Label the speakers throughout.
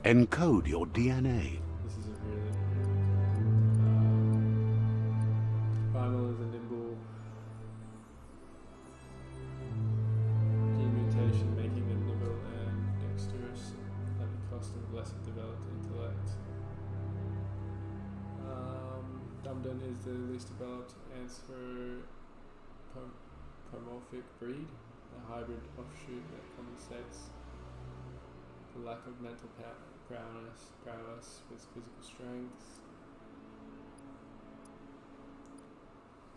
Speaker 1: Encode your DNA.
Speaker 2: This is a really primal is a nimble gene mutation, making them nimble and dexterous at the cost of lesser developed intellect. Dumdon is the least developed anthropomorphic breed, a hybrid offshoot that compensates the lack of mental prowess with physical strength.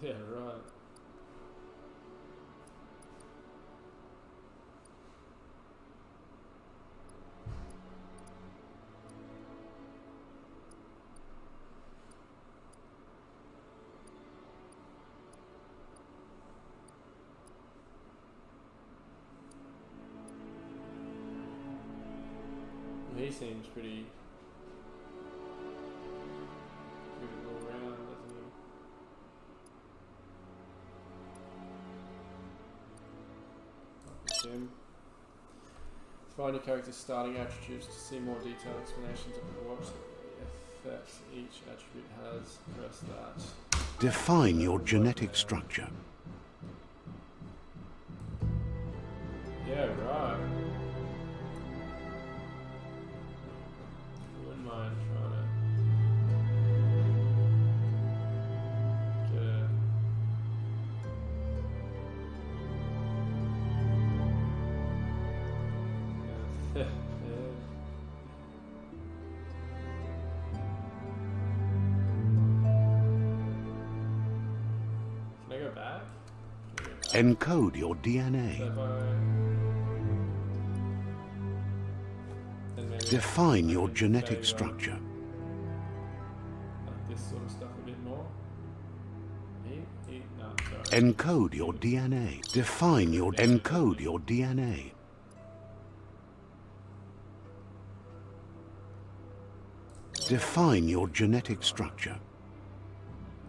Speaker 2: Yeah, right. He seems pretty good all around, doesn't he? Jim. Find your character's starting attributes to see more detailed explanations of what effects each attribute has. Press that.
Speaker 1: Define your genetic structure.
Speaker 2: Yeah, right. Wouldn't mind trying to get a yeah. Can I go back?
Speaker 1: Encode your DNA.
Speaker 2: So if
Speaker 1: Define your genetic structure.
Speaker 2: like this sort of stuff a bit more. No, sorry.
Speaker 1: Encode your DNA. Define your encode your DNA. Define your genetic structure.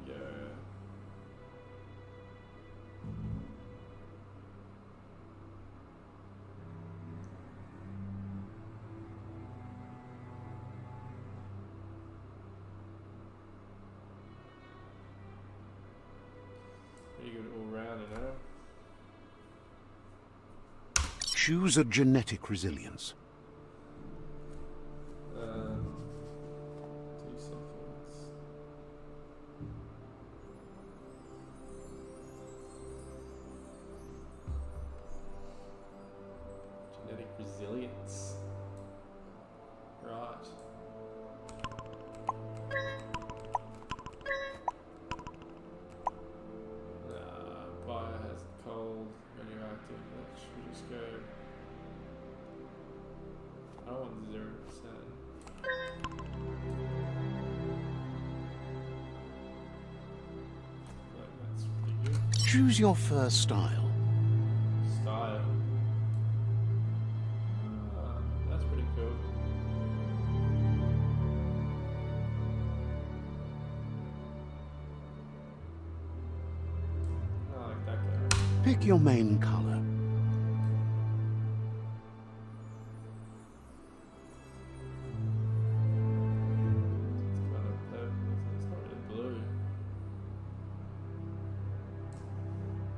Speaker 2: Yeah. Pretty good all round, you know.
Speaker 1: Choose a genetic resilience.
Speaker 2: 2 seconds. Genetic resilience. Right. Bio has cold, radioactive. That should just go. I want 0%. That's pretty good.
Speaker 1: Choose your first style.
Speaker 2: Style. That's pretty cool. I like that guy.
Speaker 1: Pick your main color.
Speaker 2: It's kind of purple. It's not really blue.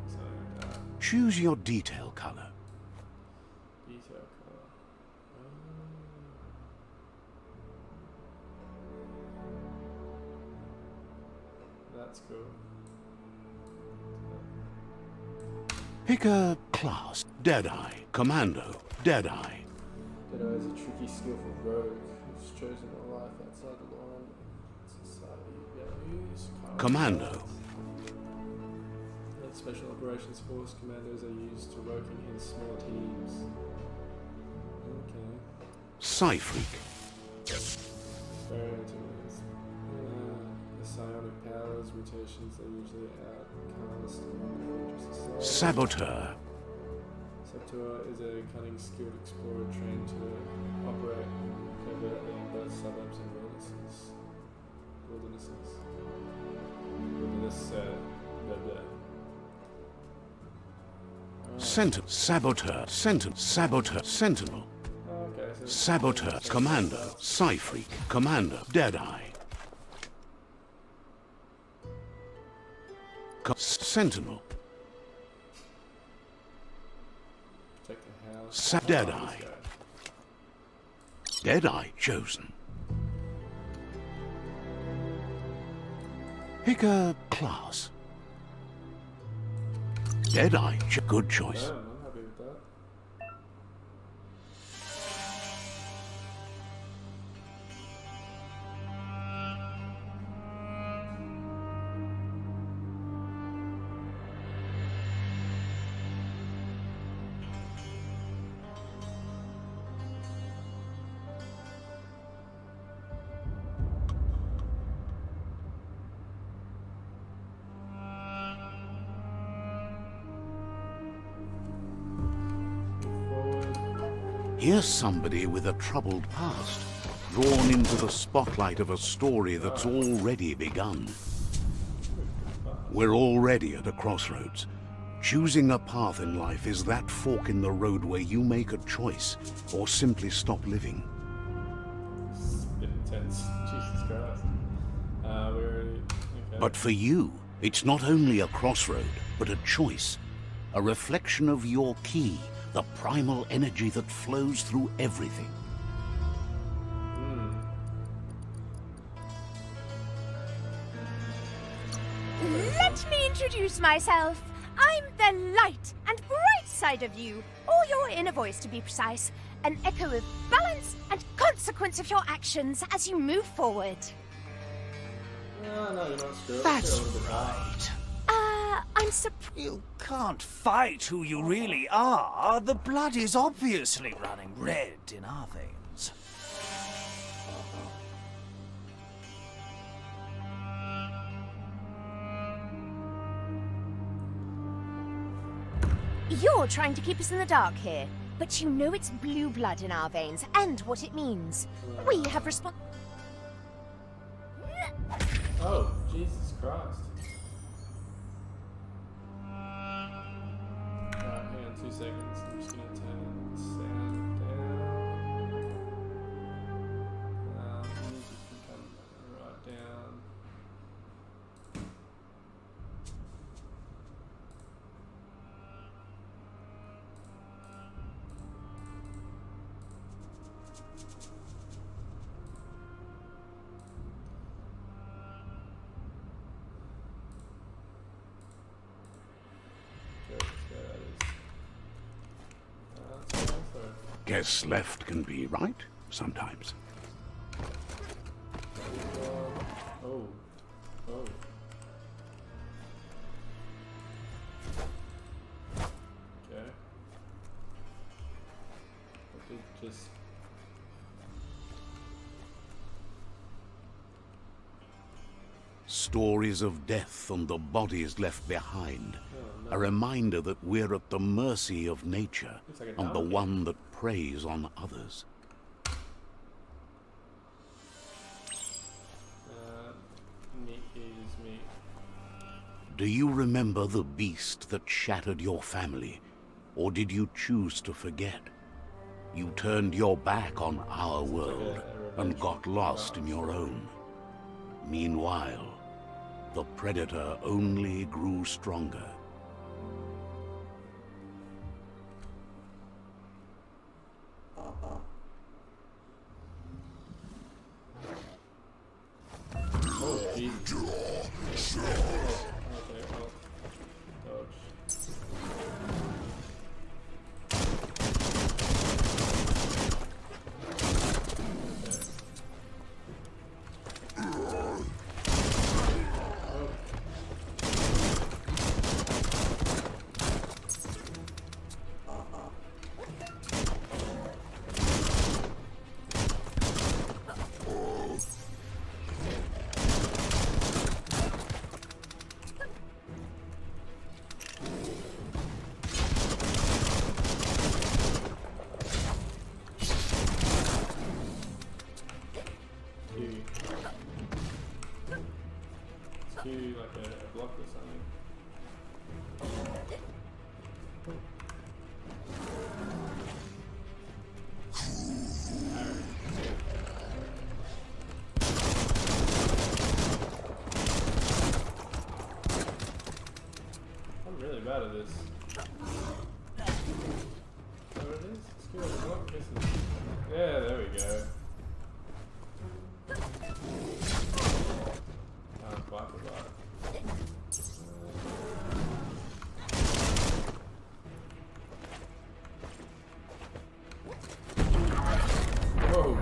Speaker 2: Something like that.
Speaker 1: Choose your detail color.
Speaker 2: Detail color. That's cool.
Speaker 1: Pick a class. Deadeye. Commando. Deadeye.
Speaker 2: Deadeye is a tricky, skillful rogue who's chosen a life outside the law and society values.
Speaker 1: Commando.
Speaker 2: In Special Operations Force, commandos are used to working in small teams. Okay.
Speaker 1: Psyphreak.
Speaker 2: Experimenters. The psionic powers, mutations are usually outcast in just society.
Speaker 1: Saboteur.
Speaker 2: Saboteur is a cunning, skilled explorer trained to operate covertly in both suburbs and wildernesses.
Speaker 1: Saboteur. Sentinel.
Speaker 2: Okay, so
Speaker 1: Saboteur, Commander, Psy-Freak, Commander, Deadeye. Sentinel.
Speaker 2: Protect the house.
Speaker 1: Deadeye. Deadeye chosen. Pick a class. Deadeye, good choice.
Speaker 2: I'm happy with that.
Speaker 1: Here's somebody with a troubled past, drawn into the spotlight of a story that's already begun. We're already at a crossroads. Choosing a path in life is that fork in the road where you make a choice or simply stop living.
Speaker 2: It's a bit intense. Jesus Christ. Okay.
Speaker 1: But for you, it's not only a crossroad, but a choice. A reflection of your key, the primal energy that flows through everything.
Speaker 3: Let me introduce myself. I'm the light and bright side of you, or your inner voice to be precise, an echo of balance and consequence of your actions as you move forward.
Speaker 2: No, you're not screwed.
Speaker 4: That's right.
Speaker 3: I'm surprised.
Speaker 4: You can't fight who you really are. The blood is obviously running red in our veins.
Speaker 3: You're trying to keep us in the dark here, but you know it's blue blood in our veins and what it means. We have
Speaker 2: Oh, Jesus Christ. Alright, hang on 2 seconds. I'm just gonna turn the sound down. Music can come right down.
Speaker 1: Guess left can be right sometimes.
Speaker 2: Oh. Okay. I did just...
Speaker 1: Stories of death and the bodies left behind.
Speaker 2: Oh, no.
Speaker 1: A reminder that we're at the mercy of nature
Speaker 2: Looks like a
Speaker 1: and the
Speaker 2: donkey.
Speaker 1: one that preys on others.
Speaker 2: Meat is meat.
Speaker 1: Do you remember the beast that shattered your family? Or did you choose to forget? You turned your back on our world and got lost in your own. Meanwhile, the predator only grew stronger.
Speaker 2: Oh, Jesus. Okay, well, dodge. Do like a block or something. skewers. Is that what it is? Skewers, what? Yeah, there we go. Quite right. Whoa.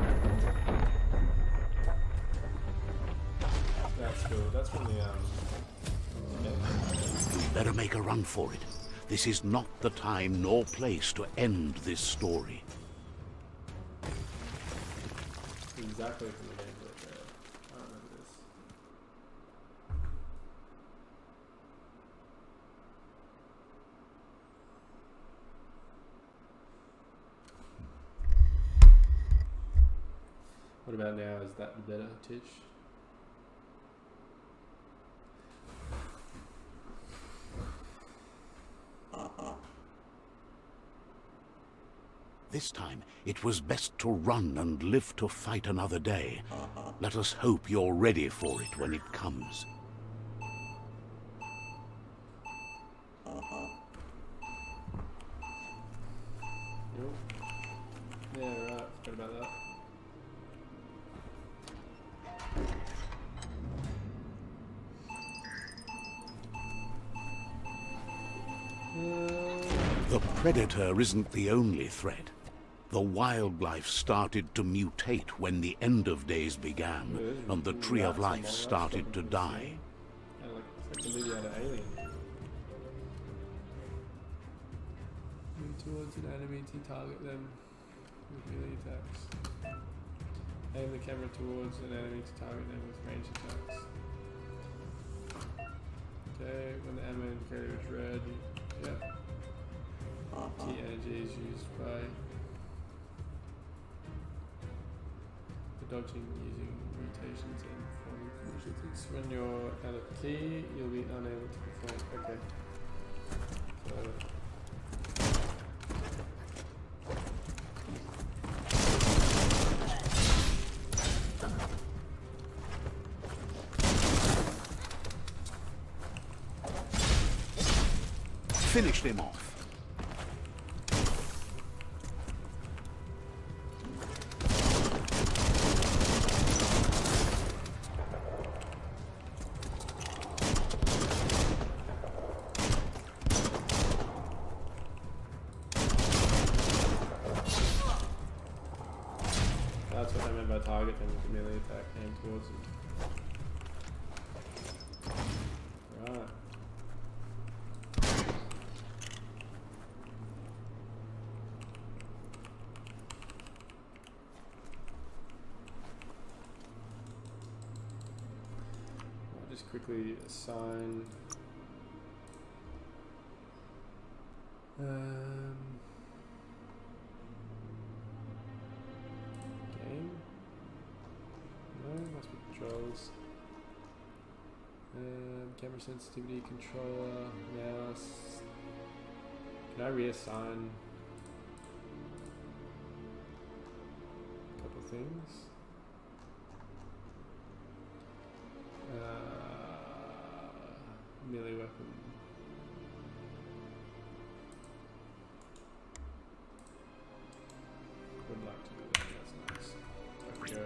Speaker 2: That's cool. That's from the
Speaker 1: You better make a run for it. This is not the time nor place to end this story.
Speaker 2: exactly from the games right there. I remember this. What about now? Is that better, Tish?
Speaker 1: This time, it was best to run and live to fight another day. Let us hope you're ready for it when it comes.
Speaker 2: Yeah, right. Forgot about that.
Speaker 1: The predator isn't the only threat. The wildlife started to mutate when the end of days began, and the tree of life started to die.
Speaker 2: It's like a movie out of Alien. Move towards an enemy to target them with melee attacks. Aim the camera towards an enemy to target them with range attacks. Okay, when the ammo indicator is red, yep. Key energy is used by the dodging using mutations and performing conditions. When you're out of key, you'll be unable to perform. Okay. So
Speaker 1: Finished him off.
Speaker 2: that's what I meant by target them with a melee attack aimed towards them. Right. I'll just quickly assign game? No, must be controls. Camera sensitivity, controller, mouse. Can I reassign a couple of things? Melee weapon. Would like to do that, that's nice. There we go.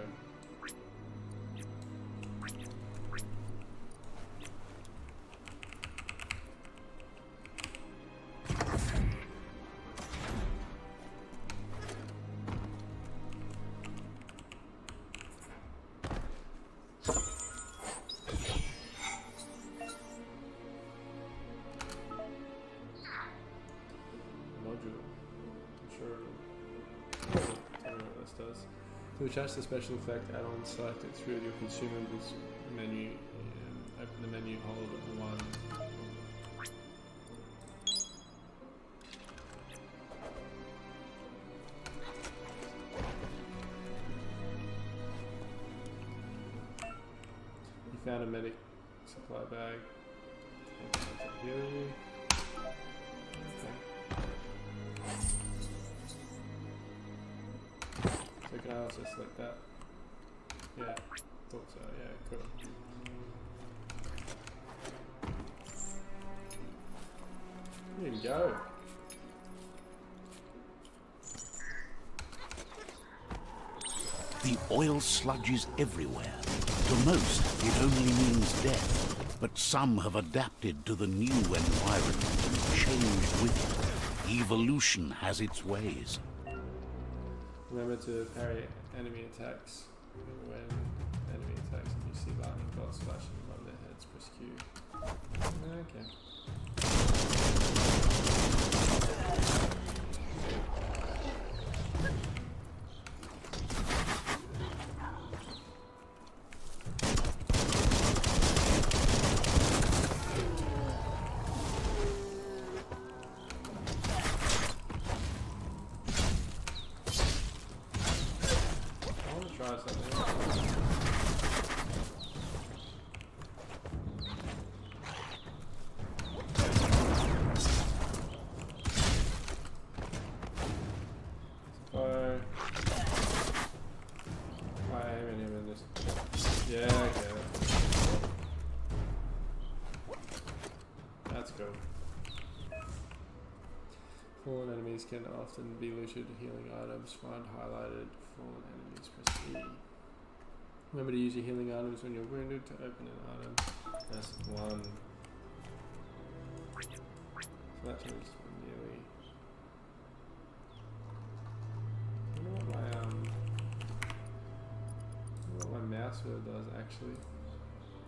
Speaker 2: Module. Sure. I don't know what this does. To adjust the special effect add-on, select it through your consumables menu. Open the menu, hold 1. You found a medic supply bag. Heal you. So can I also select that? Yeah, thought so, yeah, cool. Where'd he go?
Speaker 1: The oil sludges everywhere. To most, it only means death. But some have adapted to the new environment and changed with it. Evolution has its ways.
Speaker 2: Remember to parry enemy attacks. When enemy attacks and you see lightning bolts flashing above their heads, press Q. Okay. Fallen enemies can often be looted. Healing items find highlighted fallen enemies. Press E. Remember to use your healing items when you're wounded to open an item. That's one. So that turns nearly. I wonder what my mouse wheel does actually.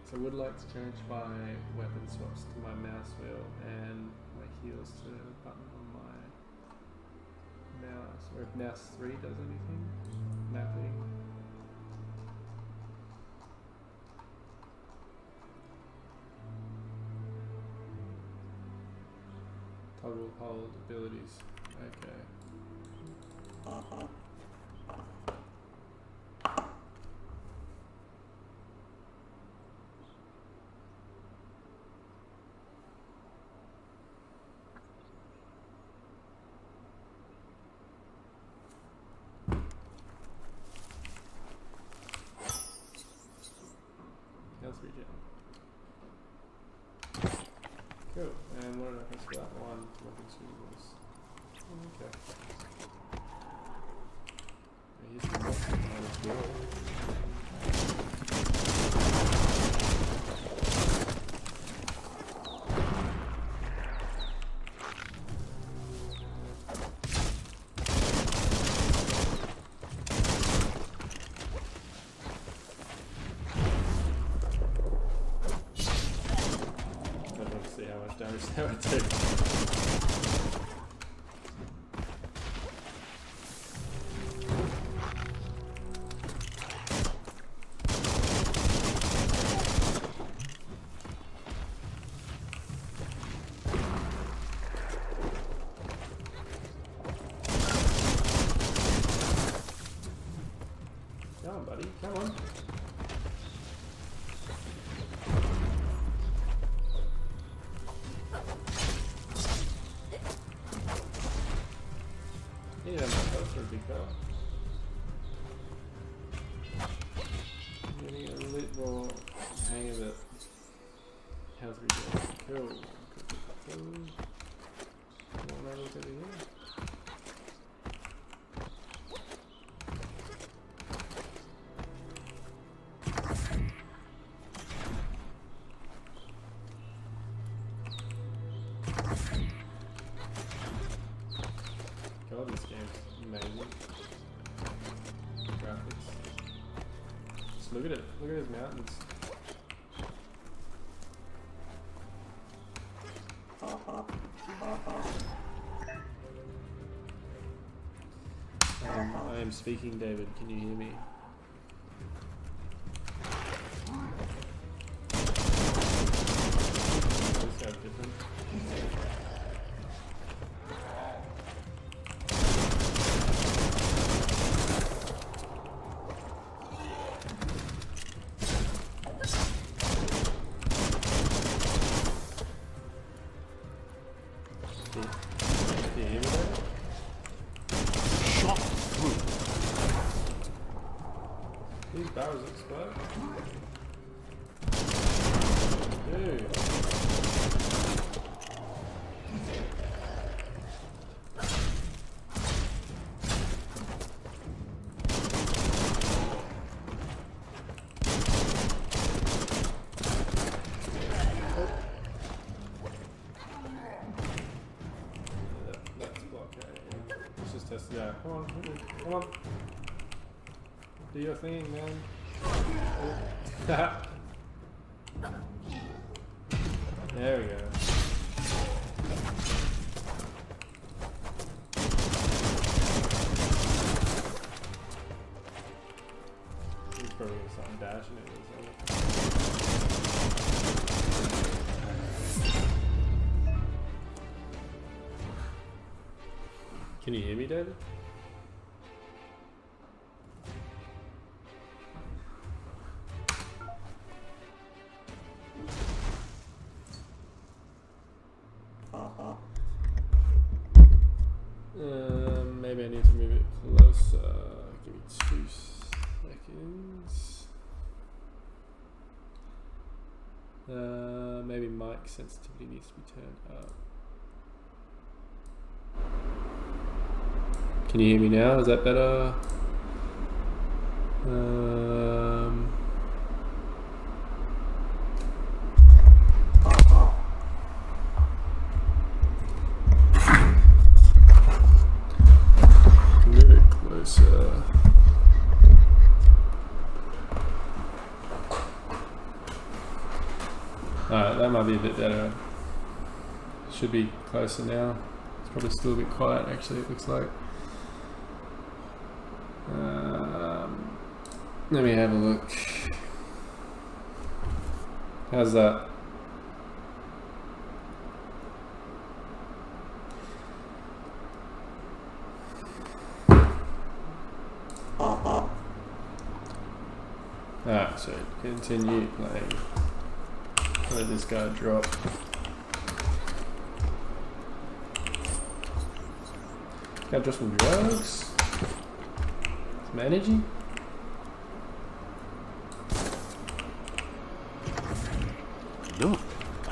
Speaker 2: So I would like to change my weapon swaps to my mouse wheel and my heals to the button on my mouse, or if mouse 3 does anything, mapping. Toggle hold abilities. Okay. Cool, and what did I press for that one? More consumables. Okay. Here's the box as well. Damage that would take. Come on, buddy, come on. Yeah, my health for a big fella. Getting a little more hang of it. Health regen. Cool. What am I looking at here? God, this game's amazing. Graphics. Just look at it. Look at those mountains. I am speaking, David. Can you hear me? This sounds different. These barrels explode. Dude. go. Come on, come on. Do your thing, man. There we go. He's probably gonna start dashing it. Can you hear me, David? Maybe I need to move it closer. Give me 2 seconds. Maybe mic sensitivity needs to be turned up. Can you hear me now? Is that better? Move it closer. Alright, that might be a bit better. Should be closer now. It's probably still a bit quiet actually, it looks like. Let me have a look. How's that? Alright, so continue playing. Let this guy drop. Guy drop some drugs? Some energy?
Speaker 1: Look,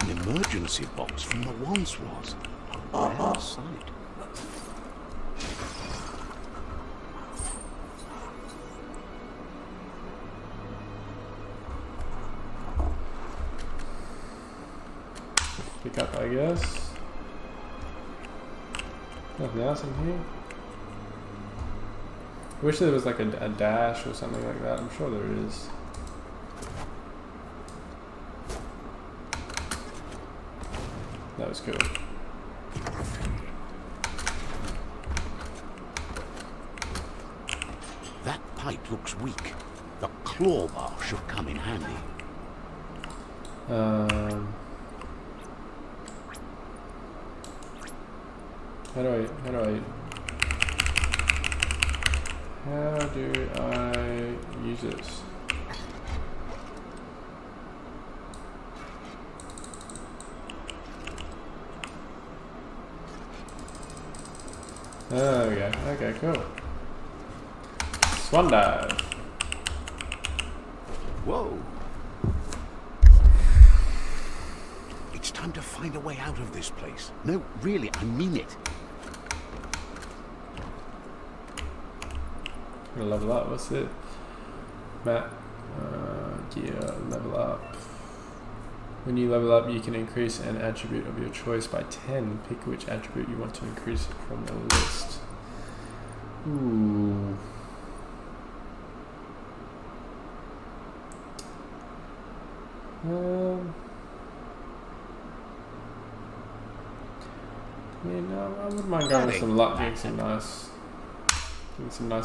Speaker 1: an emergency box from the once was. A rare sight.
Speaker 2: Pick up, I guess. Nothing else in here. I wish there was like a dash or something like that. I'm sure there is. That was cool.
Speaker 1: That pipe looks weak. The claw bar should come in handy.
Speaker 2: How do I use this? There we go. Okay, cool. Swan dive.
Speaker 1: Whoa. It's time to find a way out of this place. No, really, I mean it.
Speaker 2: I'm gonna level up. What's it? Map. Gear. Level up. When you level up, you can increase an attribute of your choice by 10. Pick which attribute you want to increase from the list. Ooh. I wouldn't mind going with some luck, getting some nice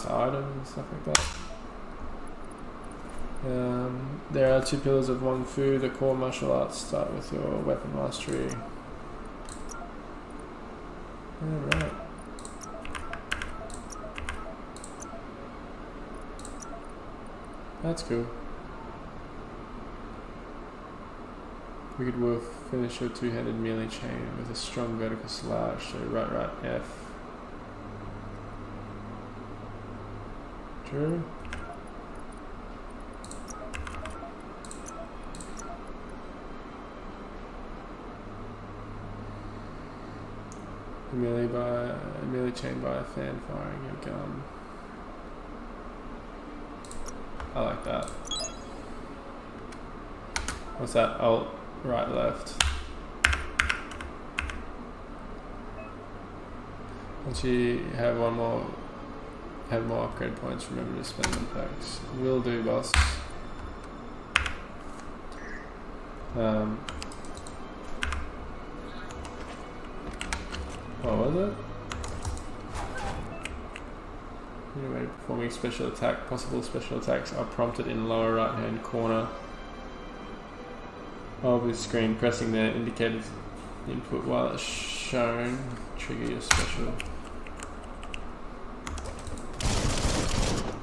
Speaker 2: items and stuff like that. There are 2 pillars of Wong Fu. The core martial arts start with your weapon mastery. Alright. That's cool. Wicked Wolf, finish your 2-handed melee chain with a strong vertical slash. So right, F. True. Melee chain by a fan firing your gun. I like that. What's that? Alt, right, left. Once you have one more have more upgrade points, remember to spend them packs. Will do, boss. What was it? Anyway, performing special attack. Possible special attacks are prompted in lower right hand corner of the screen. Pressing the indicated input while it's shown. Trigger your special.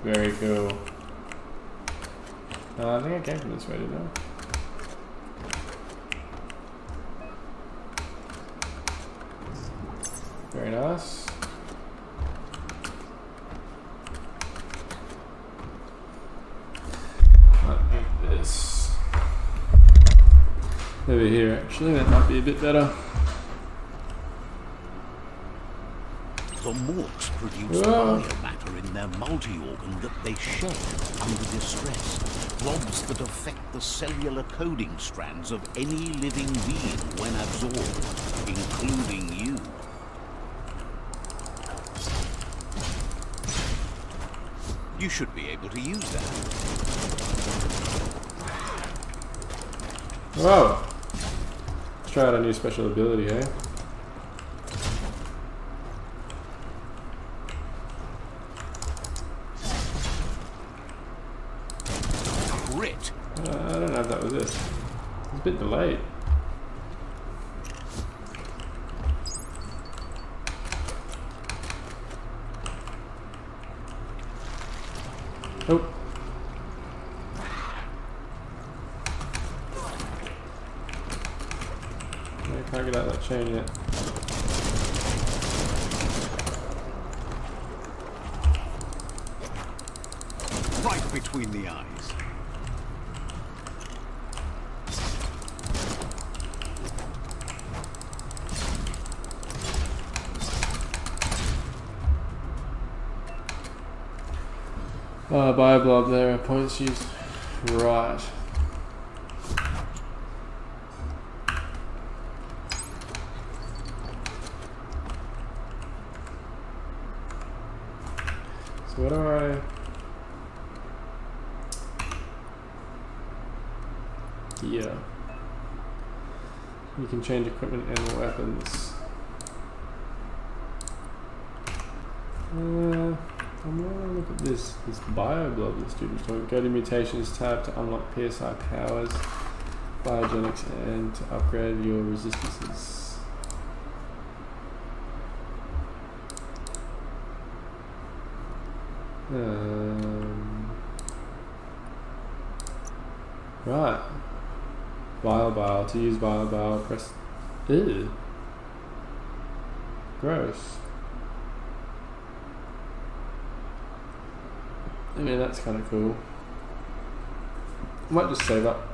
Speaker 2: Very cool. I think I came from this way, didn't I? Very nice. Might need this over here actually, that might be a bit better.
Speaker 1: The morts produce biomatter in their multi-organ that they shed under distress. Blobs that affect the cellular coding strands of any living being when absorbed, including you. You should be able to use that.
Speaker 2: Whoa! Let's try out a new special ability, eh?
Speaker 1: Crit.
Speaker 2: I don't know if that was it. It's a bit delayed. Oh. I can't get out that chain yet.
Speaker 1: Right between the eyes.
Speaker 2: Bioblob, there are points used. Right. So what do I... Yeah. You can change equipment and weapons. I'm gonna look at this bioblob the students talk. Go to mutations tab to unlock PSI powers, biogenics, and to upgrade your resistances. Right. Bile. To use bile, press. Ew. Gross. I mean, that's kind of cool. I might just save up.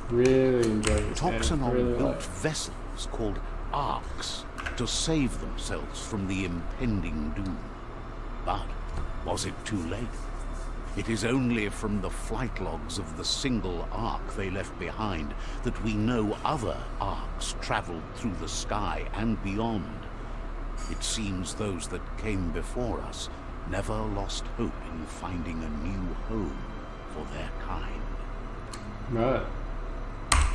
Speaker 2: Really enjoying this game.
Speaker 1: Toxinol
Speaker 2: Really
Speaker 1: built
Speaker 2: like.
Speaker 1: vessels called arcs to save themselves from the impending doom. But was it too late? It is only from the flight logs of the single arc they left behind that we know other arcs traveled through the sky and beyond. It seems those that came before us never lost hope in finding a new home for their kind.
Speaker 2: Right.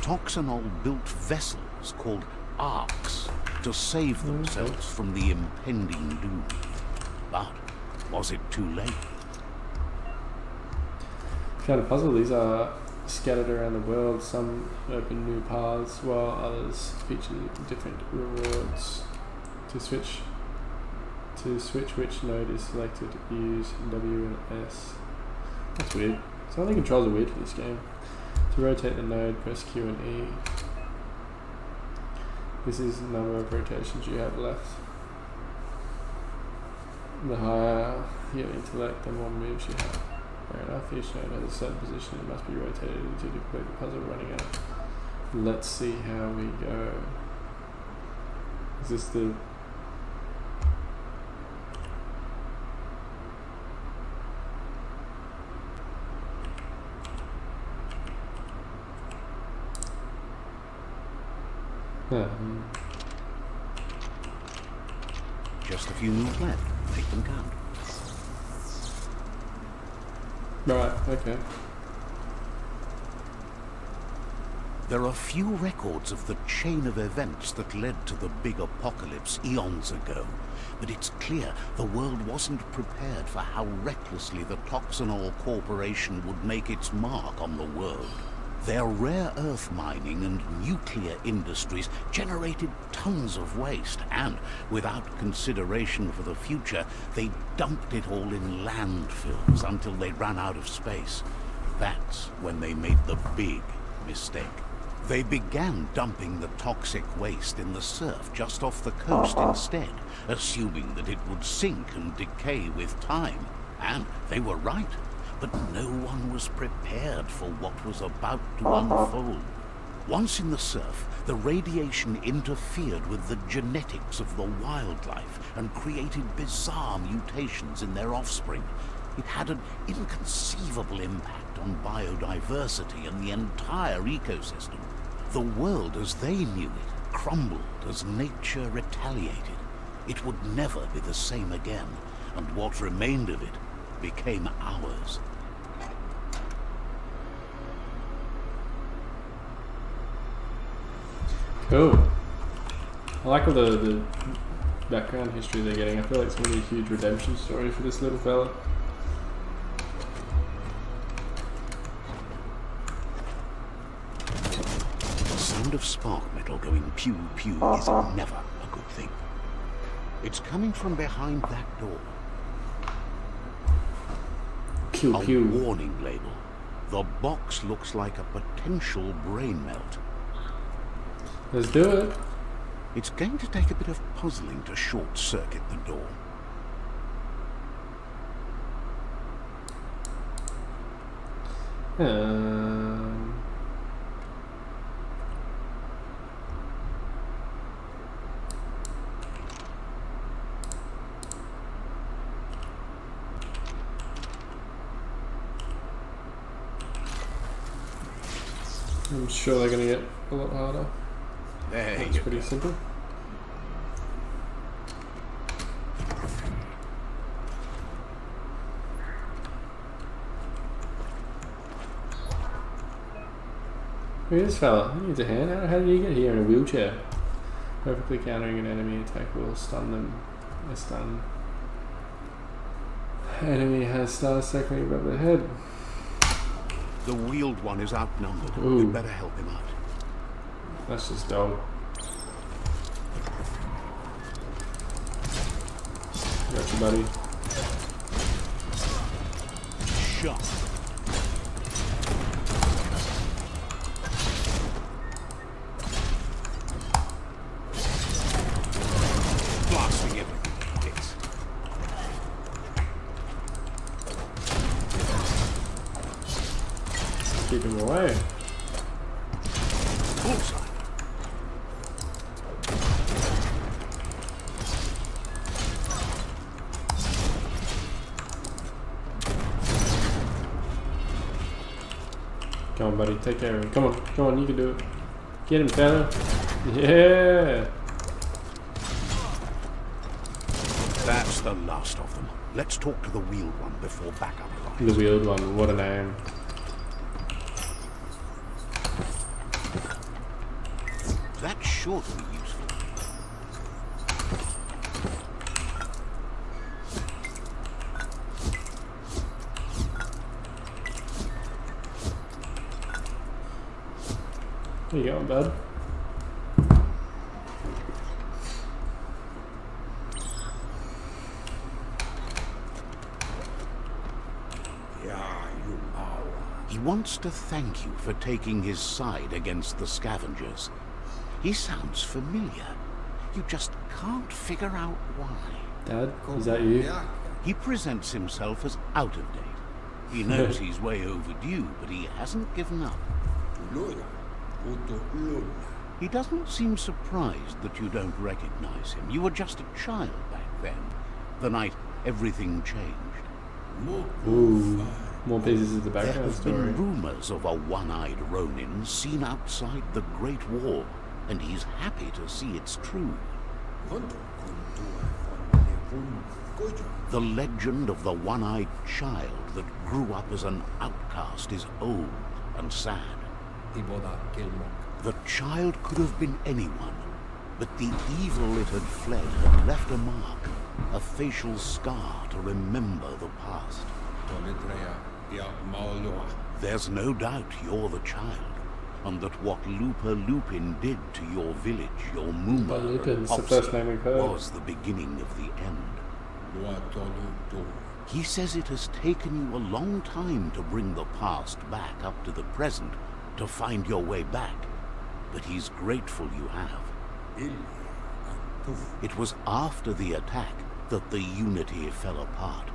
Speaker 1: Toxinol built vessels called arcs to save themselves from the impending doom. But was it too late?
Speaker 2: Kind of puzzle. These are scattered around the world. Some open new paths, while others feature different rewards. To switch which node is selected, use W and S. That's weird. Some of the controls are weird for this game. To rotate the node, press Q and E. This is the number of rotations you have left. The higher your intellect, the more moves you have. Fair enough, each node has a certain position and must be rotated to complete the puzzle running out. Let's see how we go. Is this the...
Speaker 1: Just a few moves left. Make them count.
Speaker 2: Right, okay.
Speaker 1: There are few records of the chain of events that led to the big apocalypse eons ago, but it's clear the world wasn't prepared for how recklessly the Toxanol Corporation would make its mark on the world. Their rare earth mining and nuclear industries generated tons of waste, and, without consideration for the future, they dumped it all in landfills until they ran out of space. That's when they made the big mistake. They began dumping the toxic waste in the surf just off the coast instead, assuming that it would sink and decay with time. And they were right. But no one was prepared for what was about to unfold. Once in the surf, the radiation interfered with the genetics of the wildlife and created bizarre mutations in their offspring. It had an inconceivable impact on biodiversity and the entire ecosystem. The world as they knew it crumbled as nature retaliated. It would never be the same again, and what remained of it became ours.
Speaker 2: Cool. I like all the background history they're getting. I feel like it's going to be a huge redemption story for this little fella.
Speaker 1: The sound of spark metal going pew pew is never a good thing. It's coming from behind that door.
Speaker 2: Pew
Speaker 1: A
Speaker 2: pew.
Speaker 1: warning label. The box looks like a potential brain melt.
Speaker 2: Let's do it.
Speaker 1: It's going to take a bit of puzzling to short-circuit the door.
Speaker 2: I'm sure they're going to get a lot harder.
Speaker 1: There
Speaker 2: That's
Speaker 1: you
Speaker 2: pretty
Speaker 1: go.
Speaker 2: simple. Who is this fella? He needs a hand. How did he get here in a wheelchair? Perfectly countering an enemy attack will stun them. A stun. Enemy has stars circling above their head.
Speaker 1: The wheeled one is outnumbered.
Speaker 2: Ooh.
Speaker 1: We'd better help him out.
Speaker 2: That's just dope. Got you, buddy.
Speaker 1: Shot. Blasting everything. Hits.
Speaker 2: Keep him away.
Speaker 1: Bullseye.
Speaker 2: Come on, buddy. Take care of him. Come on, you can do it. Get him, fella. Yeah.
Speaker 1: That's the last of them. Let's talk to the wheeled one before backup
Speaker 2: The
Speaker 1: arrives.
Speaker 2: wheeled one. What a name.
Speaker 1: That's sure to be useful.
Speaker 2: There you go, bud.
Speaker 1: He wants to thank you for taking his side against the scavengers. He sounds familiar. You just can't figure out why.
Speaker 2: Dad, is that you?
Speaker 1: He presents himself as out of date. He knows he's way overdue, but he hasn't given up. He doesn't seem surprised that you don't recognize him. You were just a child back then, the night everything changed.
Speaker 2: Ooh, more pieces of the
Speaker 1: There
Speaker 2: background
Speaker 1: have
Speaker 2: story.
Speaker 1: been rumors of a one-eyed Ronin seen outside the Great Wall, and he's happy to see it's true. The legend of the one-eyed child that grew up as an outcast is old and sad. The child could have been anyone, but the evil it had fled had left a mark, a facial scar to remember the past. There's no doubt you're the child, and that what Lupa Lupin did to your village, your Muma,
Speaker 2: Lupin's the first name we've heard.
Speaker 1: was the beginning of the end. He says it has taken you a long time to bring the past back up to the present, to find your way back, but he's grateful you have. It was after the attack that the unity fell apart.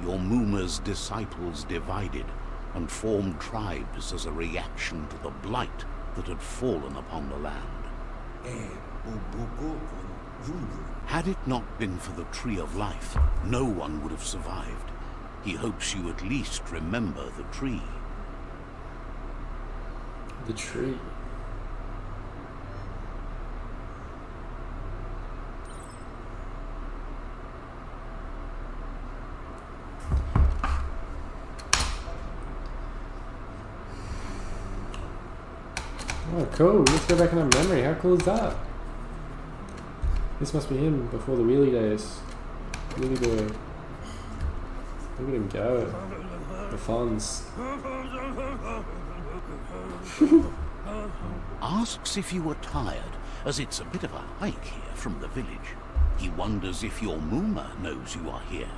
Speaker 1: Your Muma's disciples divided and formed tribes as a reaction to the blight that had fallen upon the land. Had it not been for the Tree of Life, no one would have survived. He hopes you at least remember the tree.
Speaker 2: The tree. Oh, cool. Let's go back in our memory. How cool is that? This must be him before the wheelie days. Wheelie boy. Look at him go. The funds.
Speaker 1: Asks if you were tired, as it's a bit of a hike here from the village. He wonders if your Muma knows you are here.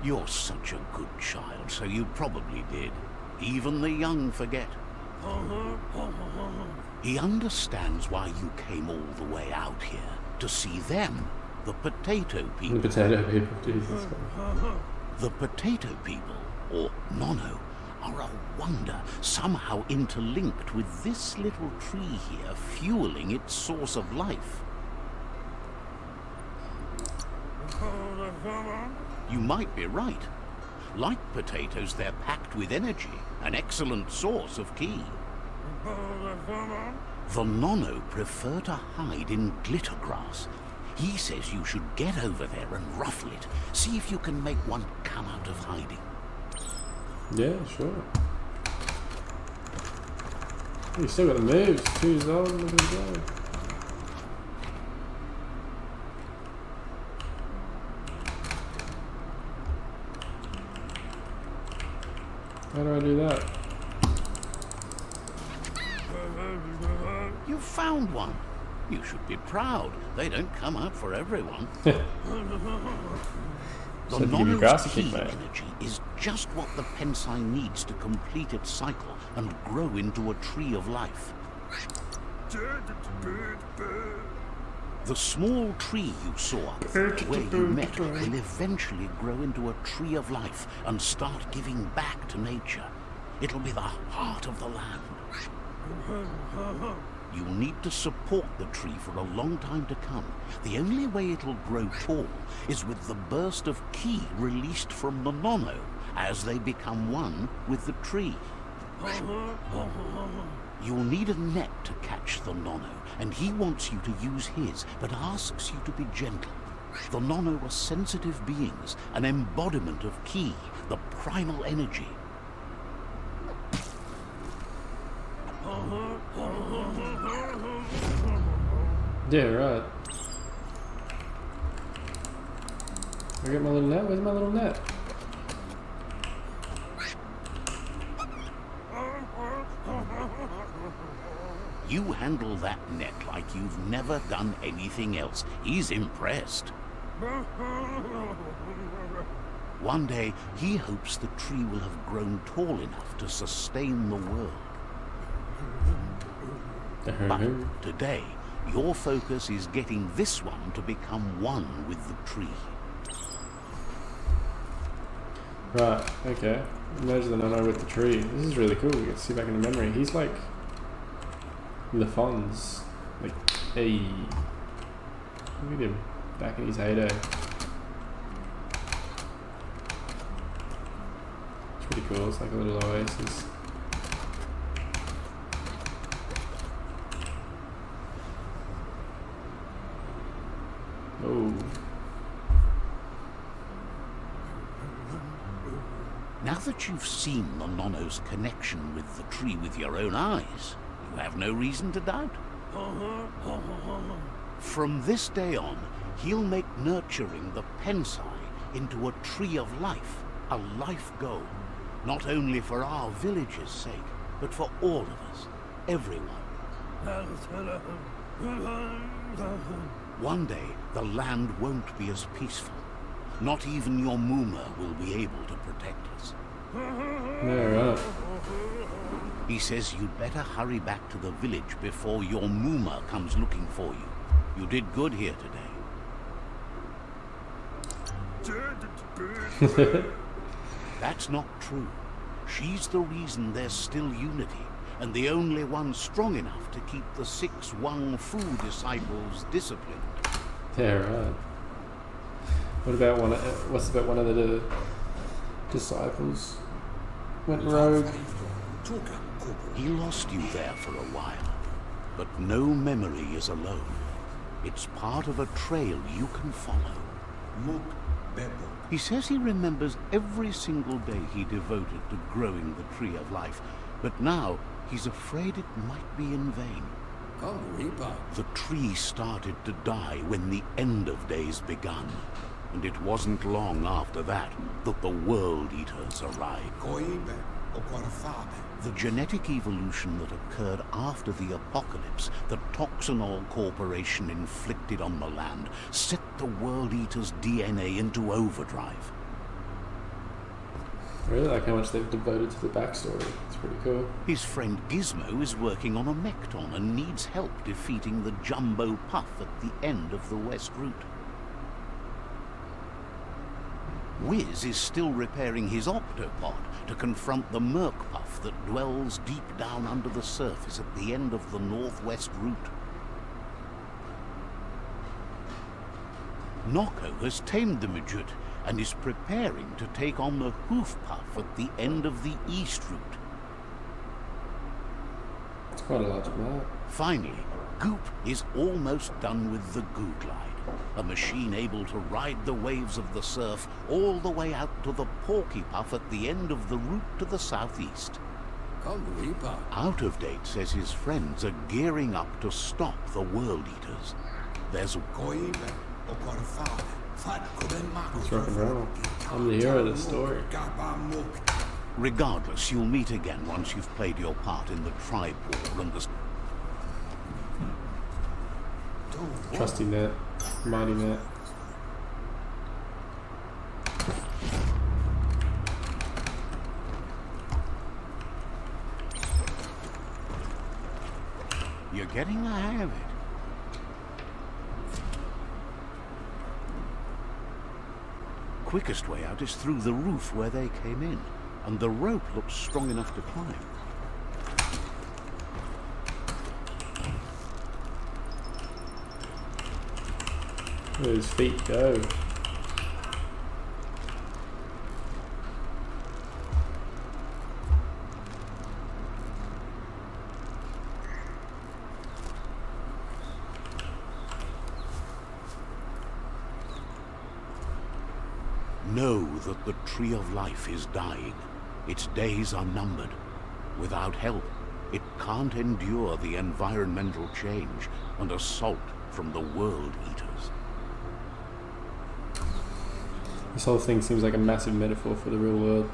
Speaker 1: You're such a good child, so you probably did. Even the young forget. He understands why you came all the way out here, to see them, the potato people.
Speaker 2: The potato people, Jesus.
Speaker 1: The potato people, or Nono, are a wonder, somehow interlinked with this little tree here, fueling its source of life. You might be right. Like potatoes, they're packed with energy, an excellent source of ki. The Nono prefer to hide in glitter grass. He says you should get over there and ruffle it. See if you can make one come out of hiding.
Speaker 2: Yeah, sure. You still got the moves. 2 years old. Look at him go. How do I do that?
Speaker 1: You found one. You should be proud. They don't come out for everyone.
Speaker 2: So
Speaker 1: The
Speaker 2: give you
Speaker 1: Nono's
Speaker 2: grass to
Speaker 1: ki
Speaker 2: kick, mate.
Speaker 1: energy is just what the Pensai needs to complete its cycle and grow into a tree of life. The small tree you saw up there where you met will eventually grow into a tree of life and start giving back to nature. It'll be the heart of the land. You'll need to support the tree for a long time to come. The only way it'll grow tall is with the burst of ki released from the Nono as they become one with the tree. You'll need a net to catch the Nono, and he wants you to use his, but asks you to be gentle. The Nono are sensitive beings, an embodiment of ki, the primal energy.
Speaker 2: Yeah, right. I get my little net. Where's my little net?
Speaker 1: You handle that net like you've never done anything else. He's impressed. One day, he hopes the tree will have grown tall enough to sustain the world. But today, your focus is getting this one to become one with the tree.
Speaker 2: Right, okay. Merge the nano with the tree. This is really cool. We get to see back in the memory. He's like Le Fonz. Like, hey. Look at him. Back in his heyday. It's pretty cool. It's like a little oasis. Oh.
Speaker 1: Now that you've seen the Nono's connection with the tree with your own eyes, you have no reason to doubt. From this day on, he'll make nurturing the Pensai into a tree of life, a life goal. Not only for our village's sake, but for all of us, everyone. One day, the land won't be as peaceful. Not even your Muma will be able to protect us.
Speaker 2: Yeah, right.
Speaker 1: He says you'd better hurry back to the village before your Muma comes looking for you. You did good here today. That's not true. She's the reason there's still unity, and the only one strong enough to keep the 6 Wang Fu disciples disciplined.
Speaker 2: Yeah, right. What about what's about one of the disciples went rogue?
Speaker 1: He lost you there for a while, but no memory is alone. It's part of a trail you can follow. He says he remembers every single day he devoted to growing the tree of life, but now he's afraid it might be in vain. The tree started to die when the end of days begun, and it wasn't long after that that the World Eaters arrived. The genetic evolution that occurred after the apocalypse that Toxinol Corporation inflicted on the land set the World Eaters' DNA into overdrive.
Speaker 2: I really like how much they've devoted to the backstory. It's pretty cool.
Speaker 1: His friend Gizmo is working on a Mekton and needs help defeating the Jumbo Puff at the end of the West Route. Wiz is still repairing his Octopod to confront the Merc Puff that dwells deep down under the surface at the end of the Northwest Route. Noko has tamed the Majut and is preparing to take on the Hoof Puff at the end of the East Route.
Speaker 2: It's quite a large map.
Speaker 1: Finally, Goop is almost done with the Goo Glide, a machine able to ride the waves of the surf all the way out to the Porky Puff at the end of the route to the southeast. Out of Date says his friends are gearing up to stop the World Eaters. There's
Speaker 2: It's rock and roll. I'm the hero of the story.
Speaker 1: Regardless, you'll meet again once you've played your part in the tribe war and the...
Speaker 2: Trusty net. Mighty net.
Speaker 1: You're getting the hang of it. Quickest way out is through the roof where they came in, and the rope looks strong enough to climb.
Speaker 2: Where his feet go.
Speaker 1: Know that the Tree of Life is dying. Its days are numbered. Without help, it can't endure the environmental change and assault from the World Eaters.
Speaker 2: This whole thing seems like a massive metaphor for the real world.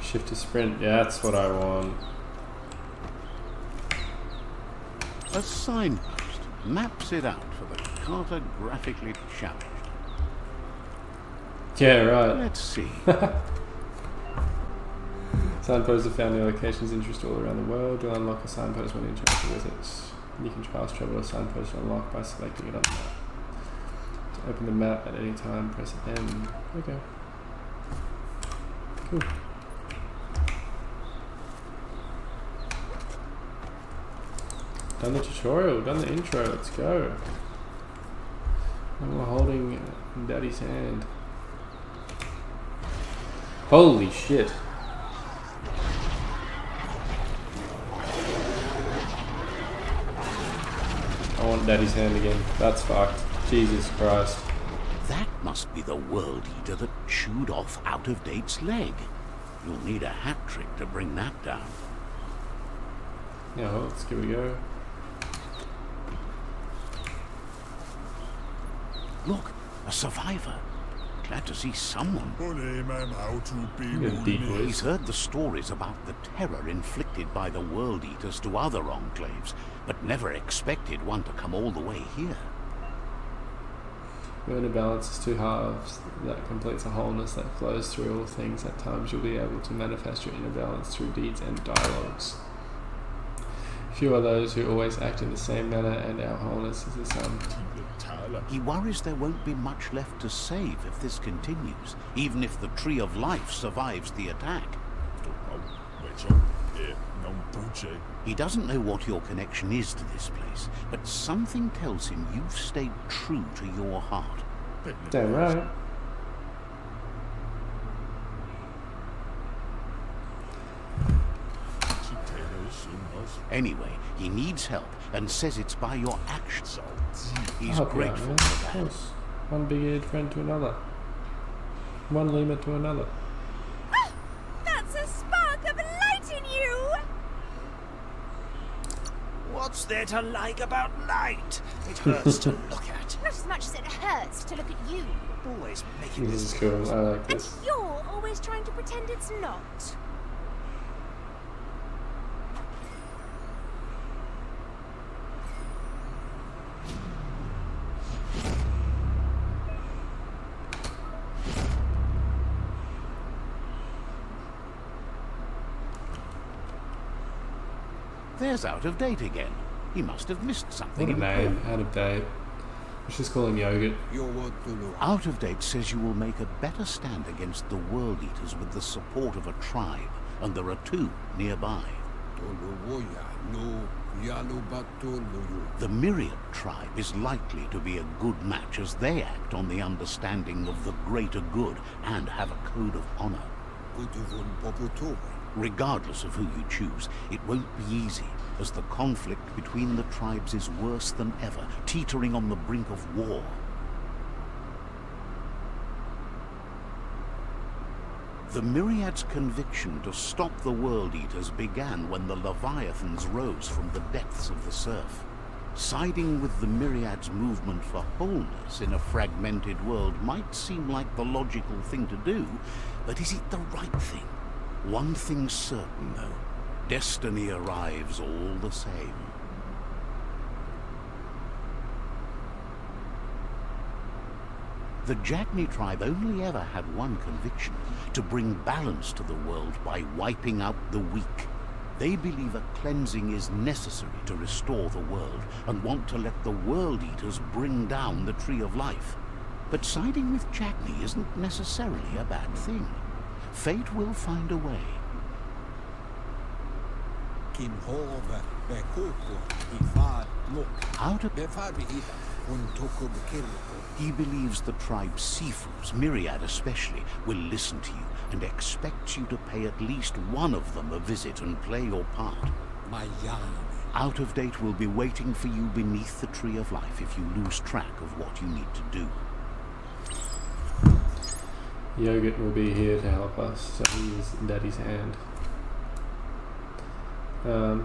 Speaker 2: Shift to sprint. Yeah, that's what I want.
Speaker 1: A signpost maps it out for the cartographically challenged.
Speaker 2: Yeah, right.
Speaker 1: Let's see.
Speaker 2: Signposts are found in locations of interest all around the world. You'll unlock a signpost when interacting with it. You can fast travel a signpost to unlock by selecting it on the map. To open the map at any time, press N. Okay. Cool. Done the tutorial, done the intro, let's go. And we're holding Daddy's hand. Holy shit. I want Daddy's hand again. That's fucked. Jesus Christ.
Speaker 1: That must be the World Eater that chewed off Out-of-Date's leg. You'll need a hat trick to bring that down.
Speaker 2: Yeah, well, let's give it a go.
Speaker 1: Look, a survivor. Glad to see someone.
Speaker 2: Get a deep voice.
Speaker 1: He's heard the stories about the terror inflicted by the World Eaters to other enclaves, but never expected one to come all the way here.
Speaker 2: When a balance is two halves, that completes a wholeness that flows through all things. At times you'll be able to manifest your inner balance through deeds and dialogues. Few are those who always act in the same manner, and our wholeness is the sum.
Speaker 1: He worries there won't be much left to save if this continues, even if the Tree of Life survives the attack. He doesn't know what your connection is to this place, but something tells him you've stayed true to your heart.
Speaker 2: Damn right.
Speaker 1: Anyway, he needs help and says it's by your actions. He's
Speaker 2: Help you out,
Speaker 1: grateful
Speaker 2: man.
Speaker 1: for
Speaker 2: Of
Speaker 1: that.
Speaker 2: course. One big-eared friend to another. One lemur to another.
Speaker 3: Ah, that's a spark of light in you!
Speaker 4: What's there to like about light? It hurts to look at.
Speaker 3: Not as much as it hurts to look at you.
Speaker 4: Always making
Speaker 2: This
Speaker 4: this
Speaker 2: is cool. I like
Speaker 3: And
Speaker 2: this.
Speaker 3: you're always trying to pretend it's not.
Speaker 1: There's Out-of-Date again. He must have missed something.
Speaker 2: What a
Speaker 1: important.
Speaker 2: name. Out of date. Let's just call him Yogurt.
Speaker 1: Out-of-Date says you will make a better stand against the World Eaters with the support of a tribe, and there are two nearby. The Myriad tribe is likely to be a good match, as they act on the understanding of the greater good and have a code of honor. Regardless of who you choose, it won't be easy, as the conflict between the tribes is worse than ever, teetering on the brink of war. The Myriad's conviction to stop the World Eaters began when the Leviathans rose from the depths of the surf. Siding with the Myriad's movement for wholeness in a fragmented world might seem like the logical thing to do, but is it the right thing? One thing's certain, though. Destiny arrives all the same. The Jagni tribe only ever had one conviction: to bring balance to the world by wiping out the weak. They believe a cleansing is necessary to restore the world, and want to let the World Eaters bring down the Tree of Life. But siding with Jagni isn't necessarily a bad thing. Fate will find a way. He believes the tribe's Sifus, Myriad especially, will listen to you and expects you to pay at least one of them a visit and play your part. Out-of-Date will be waiting for you beneath the Tree of Life if you lose track of what you need to do.
Speaker 2: Yogurt will be here to help us, so he is Daddy's hand.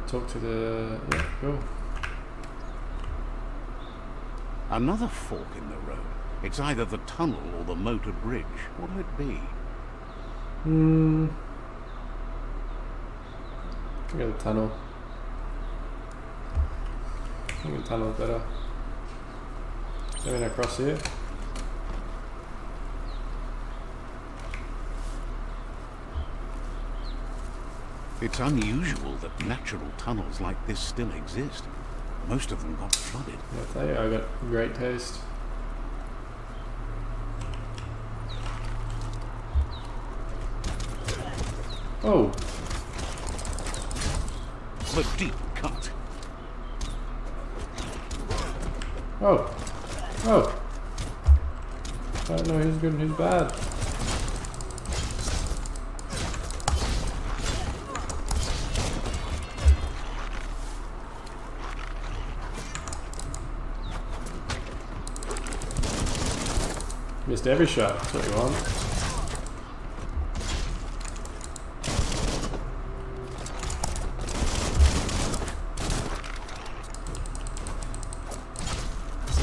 Speaker 2: Talk to the... yeah, cool.
Speaker 1: Another fork in the road. It's either the tunnel or the motor bridge. What'll it be?
Speaker 2: I got the tunnel. I think the tunnel's better. Coming across here.
Speaker 1: It's unusual that natural tunnels like this still exist. Most of them got flooded.
Speaker 2: I tell you, I got great taste. Oh,
Speaker 1: The deep cut.
Speaker 2: oh, oh! I don't know who's good and who's bad. Missed every shot, that's what you want.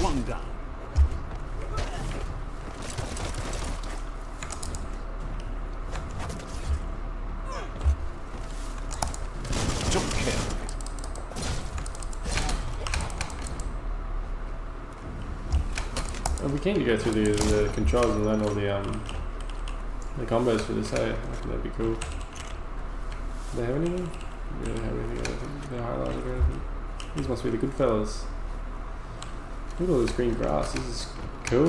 Speaker 1: One down. Took care of it.
Speaker 2: I'd be keen to go through the controls and learn all the combos for this, hey? I think that'd be cool. Do they have anything? Do they have anything? They're highlighted or anything? These must be the good fellas. Look at all this green grass, this is cool.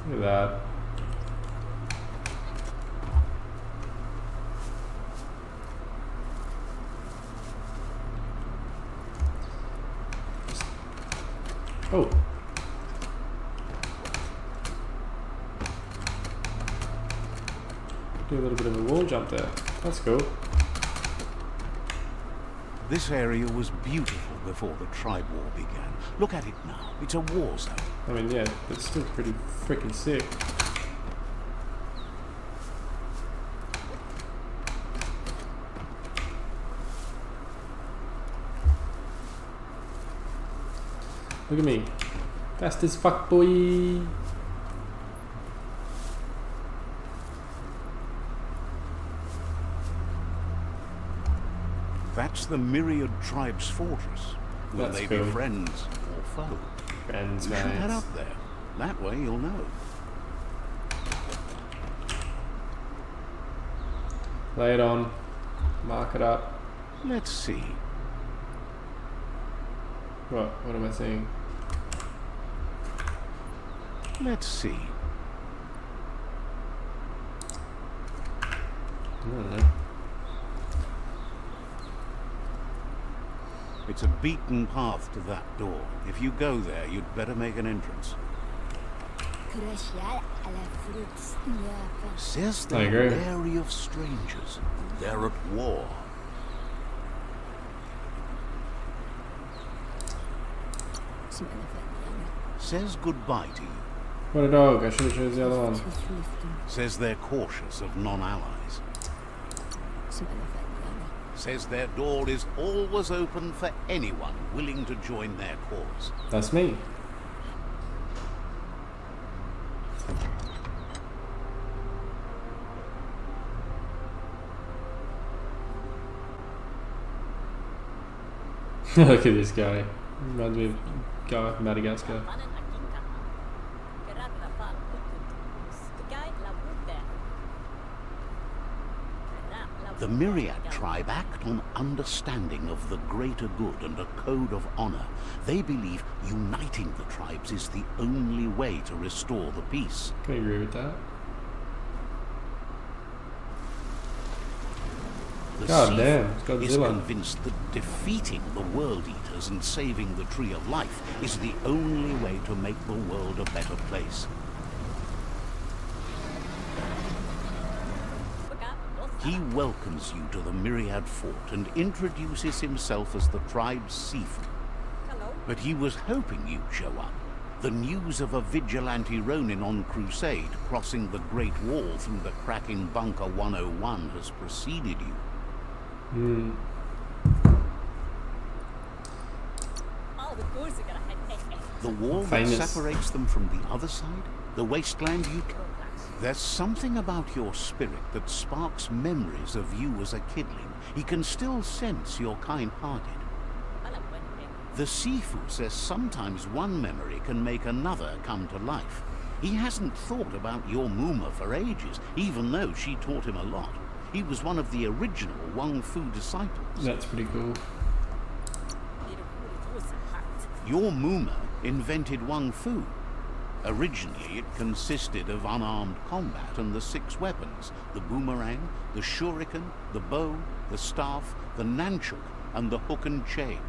Speaker 2: Look at that. Oh. Do a little bit of a wall jump there. That's cool.
Speaker 1: This area was beautiful before the tribe war began. Look at it now. It's a war zone.
Speaker 2: I mean, yeah, it's still pretty freaking sick. Look at me. Fast as fuck, boy.
Speaker 1: That's the Myriad tribe's fortress. Will
Speaker 2: That's
Speaker 1: they
Speaker 2: cool.
Speaker 1: be friends or foe?
Speaker 2: Friends,
Speaker 1: You should head
Speaker 2: mates.
Speaker 1: up there. That way you'll know.
Speaker 2: Lay it on. Mark it up.
Speaker 1: Let's see.
Speaker 2: What? What am I seeing?
Speaker 1: Let's see.
Speaker 2: I don't know.
Speaker 1: It's a beaten path to that door. If you go there, you'd better make an entrance. Says
Speaker 2: I
Speaker 1: they're
Speaker 2: agree.
Speaker 1: wary of strangers. They're at war. Says goodbye to you.
Speaker 2: What a dog. I should have chosen the other one.
Speaker 1: Says they're cautious of non-allies. Says their door is always open for anyone willing to join their cause.
Speaker 2: That's me. Look at this guy. Reminds me of guy from Madagascar.
Speaker 1: The Myriad tribe act on understanding of the greater good and a code of honor. They believe uniting the tribes is the only way to restore the peace.
Speaker 2: Can I agree with that?
Speaker 1: The
Speaker 2: God
Speaker 1: Sea
Speaker 2: damn, it's
Speaker 1: Folk is
Speaker 2: Godzilla.
Speaker 1: convinced that defeating the World Eaters and saving the Tree of Life is the only way to make the world a better place. He welcomes you to the Myriad Fort and introduces himself as the tribe's Sifu. But he was hoping you'd show up. The news of a vigilante Ronin on crusade crossing the Great Wall through the cracking Bunker 101 has preceded you. The wall
Speaker 2: Famous.
Speaker 1: that separates them from the other side? The wasteland you... There's something about your spirit that sparks memories of you as a kidling. He can still sense you're kind-hearted. The Sifu says sometimes one memory can make another come to life. He hasn't thought about your Muma for ages, even though she taught him a lot. He was one of the original Wang Fu disciples.
Speaker 2: That's pretty cool.
Speaker 1: Your Muma invented Wang Fu. Originally, it consisted of unarmed combat and the 6 weapons: the boomerang, the shuriken, the bow, the staff, the nunchuk, and the hook and chain.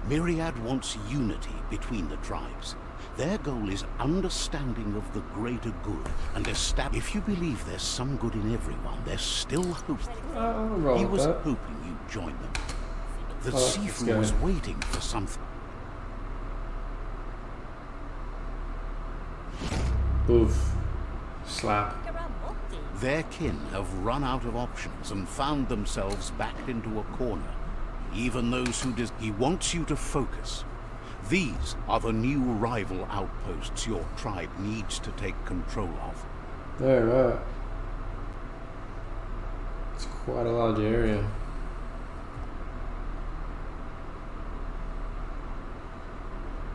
Speaker 1: Myriad wants unity between the tribes. Their goal is understanding of the greater good and if you believe there's some good in everyone, there's still hope. He was hoping you'd join them. That Sifu was waiting for something.
Speaker 2: Oof. Slap.
Speaker 1: Their kin have run out of options and found themselves backed into a corner. Even those who he wants you to focus. These are the new rival outposts your tribe needs to take control of.
Speaker 2: Alright. It's quite a large area.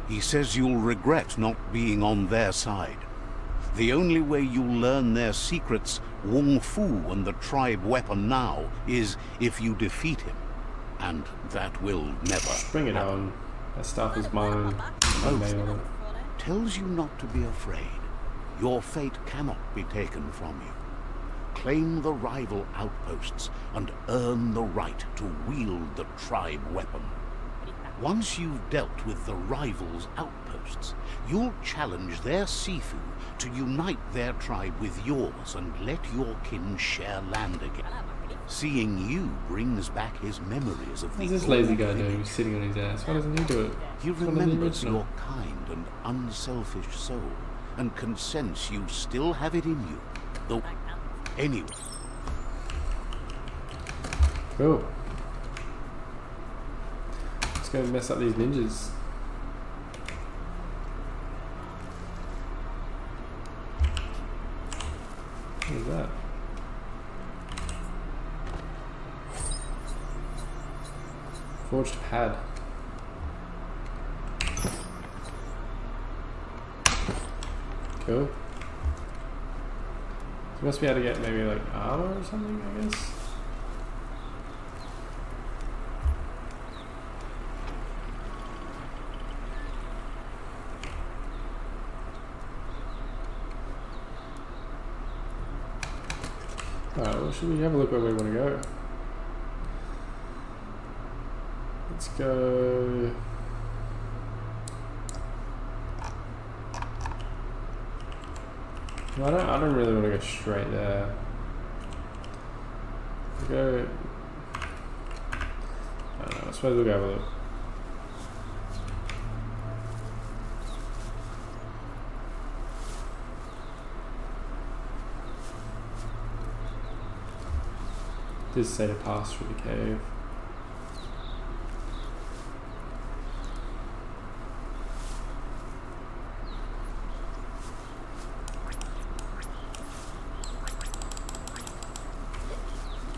Speaker 1: He says you'll regret not being on their side. The only way you'll learn their secrets, Wang Fu and the tribe weapon now, is if you defeat him. And that will never
Speaker 2: Bring it
Speaker 1: happen.
Speaker 2: on. That stuff is mine.
Speaker 1: Oath tells you not to be afraid. Your fate cannot be taken from you. Claim the rival outposts and earn the right to wield the tribe weapon. Once you've dealt with the rivals' outposts, you'll challenge their Sifu to unite their tribe with yours and let your kin share land again. Seeing you brings back his memories of the
Speaker 2: What's this lazy guy
Speaker 1: old
Speaker 2: doing?
Speaker 1: village.
Speaker 2: He's sitting on his ass. Why doesn't he do it?
Speaker 1: He
Speaker 2: It's one of the
Speaker 1: remembers
Speaker 2: original.
Speaker 1: your kind and unselfish soul and can sense you still have it in you. Though, anyway,
Speaker 2: Cool. Let's go mess up these ninjas. What is that? Forged pad. Cool. So we must be able to get maybe like armor or something, I guess. Alright, well, should we have a look where we want to go? Let's go. No, I don't really want to go straight there. We'll go. I don't know, I suppose we'll go have a look. Just say to pass through the cave.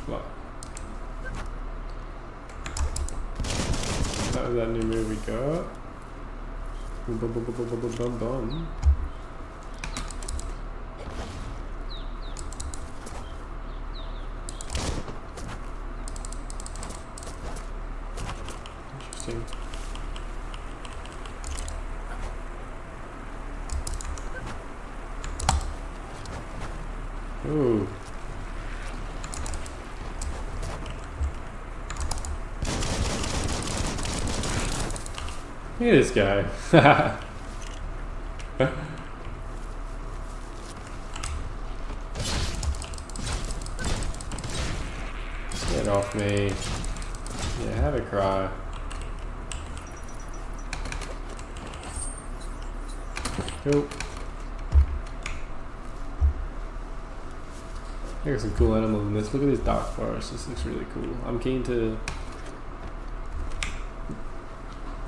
Speaker 2: What? That was that new move we got. Boom, boom, boom, boom, boom, boom, boom, boom. Interesting. Ooh. Look at this guy. Get off me. Yeah, have a cry. Cool. There's some cool animals in this. Look at this dark forest. This looks really cool. I'm keen to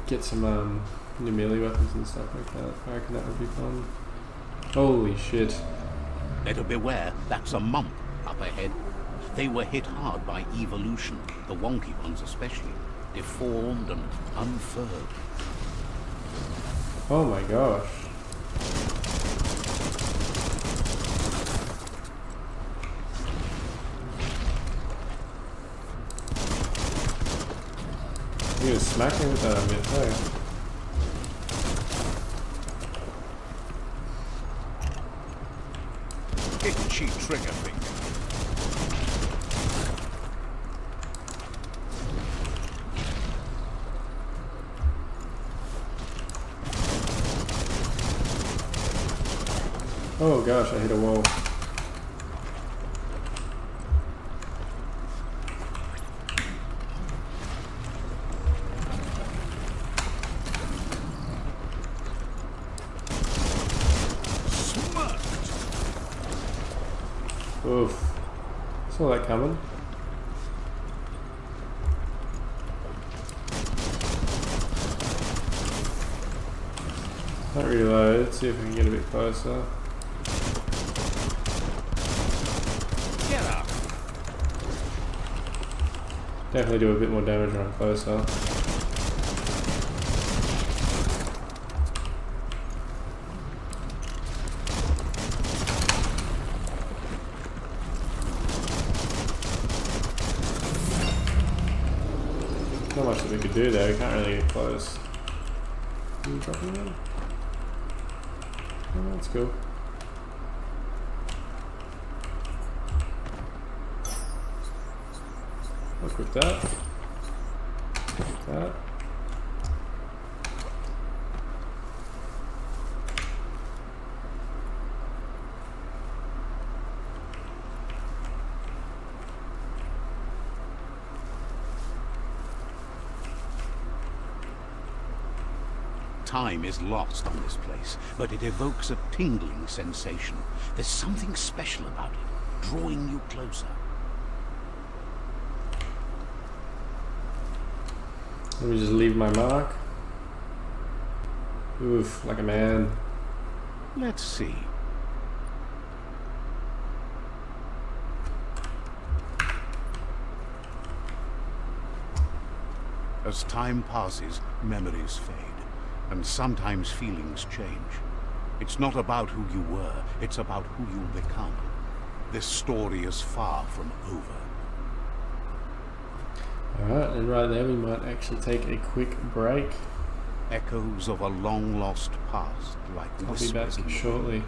Speaker 2: get some new melee weapons and stuff like that. I reckon that would be fun. Holy shit.
Speaker 1: better beware, that's a mump up ahead. They were hit hard by evolution, the wonky ones especially, deformed and unfurled.
Speaker 2: Oh my gosh. He was smacking with that, I mean, hey.
Speaker 1: Itchy trigger finger.
Speaker 2: Oh gosh, I hit a wall. Oof. Saw that coming. Can't reload, see if we can get a bit closer.
Speaker 1: Get up.
Speaker 2: Definitely do a bit more damage when I'm closer. Not much that we could do there, we can't really get close. Are you dropping it? Oh, that's cool. I'll equip that. That.
Speaker 1: Time is lost on this place, but it evokes a tingling sensation. There's something special about it, drawing you closer.
Speaker 2: Let me just leave my mark. Oof, like a man.
Speaker 1: Let's see. As time passes, memories fade, and sometimes feelings change. It's not about who you were, it's about who you'll become. This story is far from over.
Speaker 2: Alright, and right there we might actually take a quick break.
Speaker 1: Echoes of a long-lost past, like
Speaker 2: I'll be back
Speaker 1: whispers in the
Speaker 2: shortly.
Speaker 1: wind.